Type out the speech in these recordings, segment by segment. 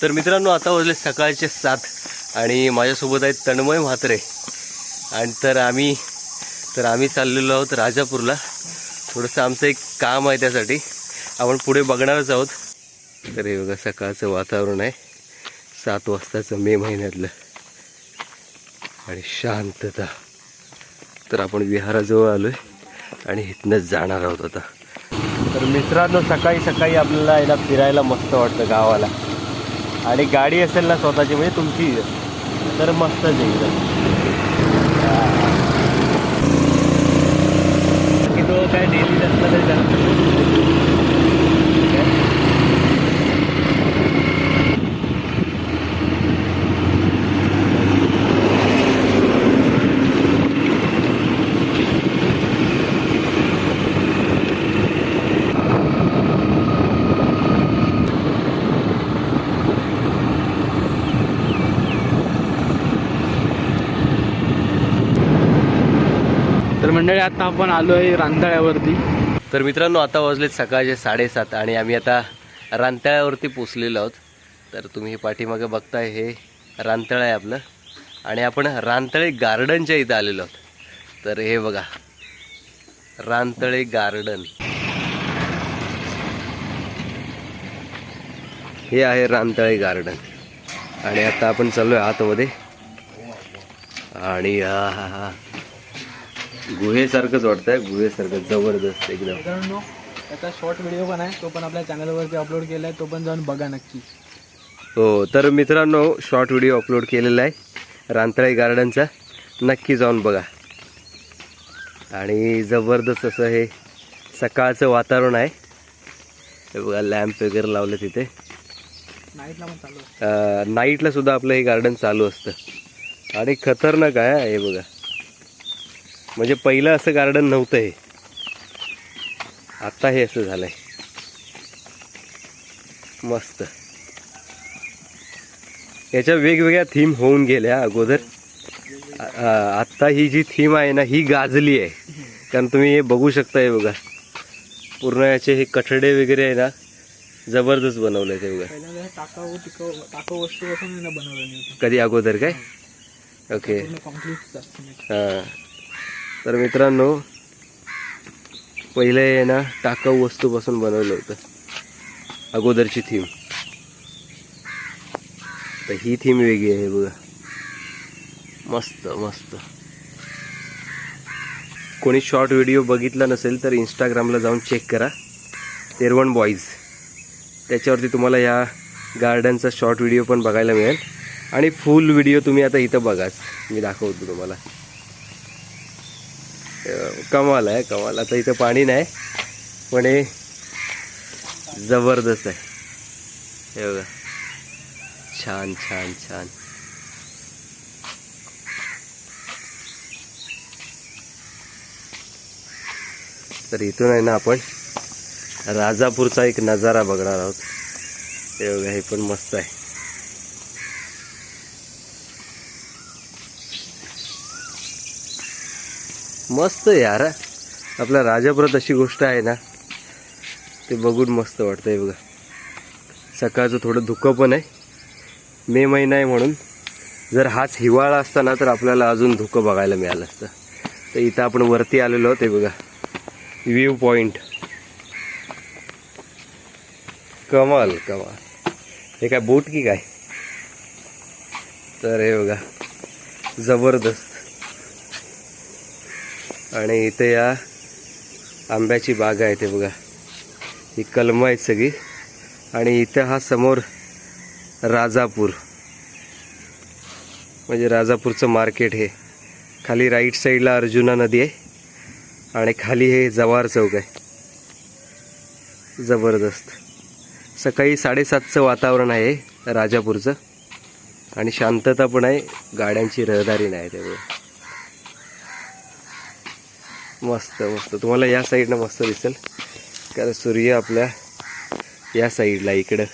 तर मित्रांनो, आता वाजले सकाळचे 7 आणि माझ्यासोबत आहेत तन्मय म्हात्रे. आणि तर आम्ही चाललेलो आहोत राजापूरला. थोडंसं आमचं एक काम आहे, त्यासाठी आपण पुढे बघणारच आहोत. तर हे बघा सकाळचं वातावरण आहे, 7 वाजताचं मे महिन्यातलं, आणि शांतता. तर आपण विहाराजवळ आलोय आणि इथनंच जाणार आहोत आता. तर मित्रांनो, सकाळी सकाळी आपल्याला याला फिरायला मस्त वाटतं गावाला. आणि गाडी असेल ना स्वतःची, म्हणजे तुमची, तर मस्तच आहे एकदम. की तो काय डेली नसला तरी चालतो. तर मंडळी, आता आपण आलोय रांधाळ्यावरती. तर मित्रांनो, आता वाजलेत सकाळचे 7:30 आणि आम्ही आता रांतळ्यावरती पोचलेलो आहोत. तर तुम्ही पाठीमागे बघताय, हे रांतळ आहे आपलं, आणि आपण रांतळे गार्डनच्या इथं आलेलो आहोत. तर हे बघा, रांतळे गार्डन, हे आहे रांतळे गार्डन. आणि आता आपण चाललोय आतमध्ये. आणि हा गुहेसारखंच वाटतंय, गुहेसारखं जबरदस्त एकदम. मित्रांनो, त्याचा शॉर्ट व्हिडिओ पण आहे, तो पण आपल्या चॅनलवरती अपलोड केला आहे, तो पण जाऊन बघा नक्की. हो, तर मित्रांनो, शॉर्ट व्हिडिओ अपलोड केलेला आहे रांतळे गार्डनचा, नक्की जाऊन बघा. आणि जबरदस्त असं हे सकाळचं वातावरण आहे. हे बघा, लॅम्प वगैरे लावले तिथे. नाईटला पण चालू आहे. नाईटला सुद्धा आपलं हे गार्डन चालू असतं. आणि खतरनाक आहे हे बघा, म्हणजे पहिलं असं गार्डन नव्हतं हे, आता हे असं झालंय मस्त. याच्या वेगवेगळ्या थीम होऊन गेल्या अगोदर. आत्ता ही जी थीम आहे ना, ही गाजली आहे. कारण तुम्ही हे बघू शकता, हे बघा पूर्ण याचे हे कठडे वगैरे आहे ना, जबरदस्त बनवले ते बघा. पहिल्यांदा टाकाऊ वस्तूपासून बनवलं. कधी अगोदर काय? ओके. हां, तर मित्रांनो, पहिले आहे ना टाकाऊ वस्तूपासून बनवलं होतं अगोदरची थीम. तर ही थीम वेगळी आहे बघा, मस्त मस्त. कोणी शॉर्ट व्हिडिओ बघितला नसेल तर इंस्टाग्रामला जाऊन चेक करा, तेरवण बॉईज. त्याच्यावरती तुम्हाला या गार्डनचा शॉर्ट व्हिडिओ पण बघायला मिळेल. आणि फुल व्हिडिओ तुम्ही आता इथं बघाच, मी दाखवतो तुम्हाला. कमाल आहे, कमाल. आता इथं पाणी नाही, पण हे जबरदस्त आहे. हे बघा, छान छान छान. तर इथून आहे ना आपण राजापूरचा एक नजारा बघणार आहोत. हे बघा, हे पण मस्त आहे. मस्त यार, आपल्या राजापुरात अशी गोष्ट आहे ना, ते बघून मस्त वाटतंय बघा. सकाळचं थोडं धुकं पण आहे, मे महिना आहे म्हणून. जर हाच हिवाळा असता ना, तर आपल्याला अजून धुकं बघायला मिळालं असतं. तर इथं आपण वरती आलेलो आहोत. ते बघा, व्ह्यू पॉइंट, कमाल कमाल. हे काय बोट की काय? तर हे बघा, जबरदस्त. आणि इथे या आंब्याची बाग आहे, ते बघा, ही कलमं आहेत सगळी. आणि इथं हा समोर राजापूर, म्हणजे राजापूरचं मार्केट. हे खाली राईट साईडला अर्जुना नदी आहे, आणि खाली हे जवाहर चौक आहे. जबरदस्त. सकाळी 7:30चं वातावरण आहे राजापूरचं, आणि शांतता पण आहे, गाड्यांची रहदारी नाही. त्यामुळे मस्त मस्त. तुम्हाला या साईडनं मस्त दिसेल, कारण सूर्य आपल्या या साईडला इकडं.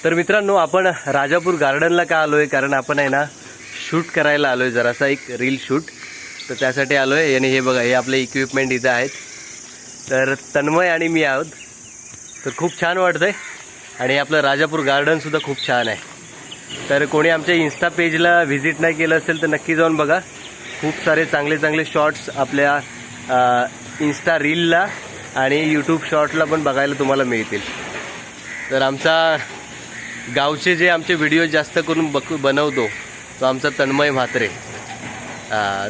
तर मित्रांनो, आपण राजापूर गार्डनला का आलो आहे, कारण आपण आहे ना शूट करायला आलो आहे, जरासा एक रील शूट. तर त्यासाठी आलो आहे. आणि हे बघा, हे आपले इक्विपमेंट इथं आहेत. तर तन्मय आणि मी आहोत. तर खूप छान वाटतं आहे. आणि आपलं राजापूर गार्डनसुद्धा खूप छान आहे. तर कोणी आमच्या इन्स्टा पेजला व्हिजिट नाही केलं असेल तर नक्की जाऊन बघा. खूप सारे चांगले चांगले शॉर्ट्स आपल्या इन्स्टा रीलला आणि यूट्यूब शॉर्ट्सला पण बघायला तुम्हाला मिळतील. तर आमचा गावचे जे आमचे व्हिडिओ जास्त करून बनवतो तो आमचा तन्मय म्हात्रे.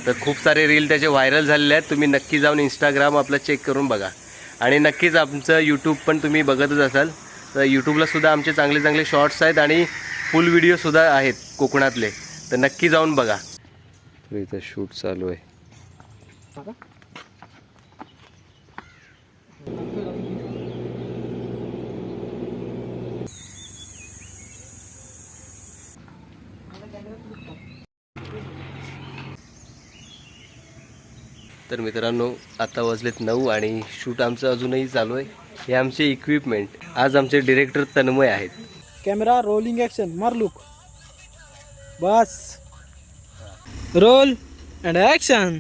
तर खूप सारे रील त्याचे व्हायरल झालेले आहेत. तुम्ही नक्की जाऊन इंस्टाग्राम आपलं चेक करून बघा. आणि नक्कीच आमचं यूट्यूब पण तुम्ही बघतच असाल. तर यूट्यूबलासुद्धा आमचे चांगले चांगले शॉर्ट्स आहेत आणि फुल व्हिडिओसुद्धा आहेत कोकणातले. तर नक्की जाऊन बघा. इथं शूट चालू आहे. तर मित्रांनो, आता वाजलेत 9 आणि शूट आमचं अजूनही चालू आहे. हे आमचे इक्विपमेंट. आज आमचे डिरेक्टर तन्मय आहेत. कॅमेरा रोलिंग ॲक्शन, मार लुक, बस रोल अँड ॲक्शन.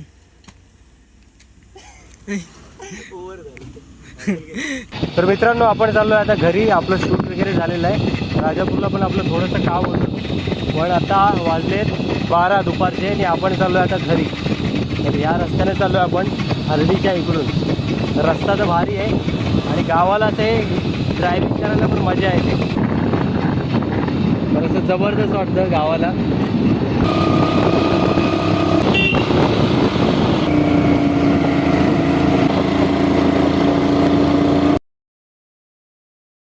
तर मित्रांनो, आपण चाललो आहे आता घरी. आपलं शूट वगैरे झालेलं आहे. राजापूरला पण आपलं थोडंसं काम होतं, पण आता वाजलेत 12 दुपारचे आणि आपण चाललो आहे आता घरी. तर या रस्त्याने चाललो आहे आपण हर्डीच्या इकडून. रस्ता तर भारी आहे आणि गावाला ते ड्रायव्हिंग करायला पण मजा येते. तर असं जबरदस्त वाटतं गावाला.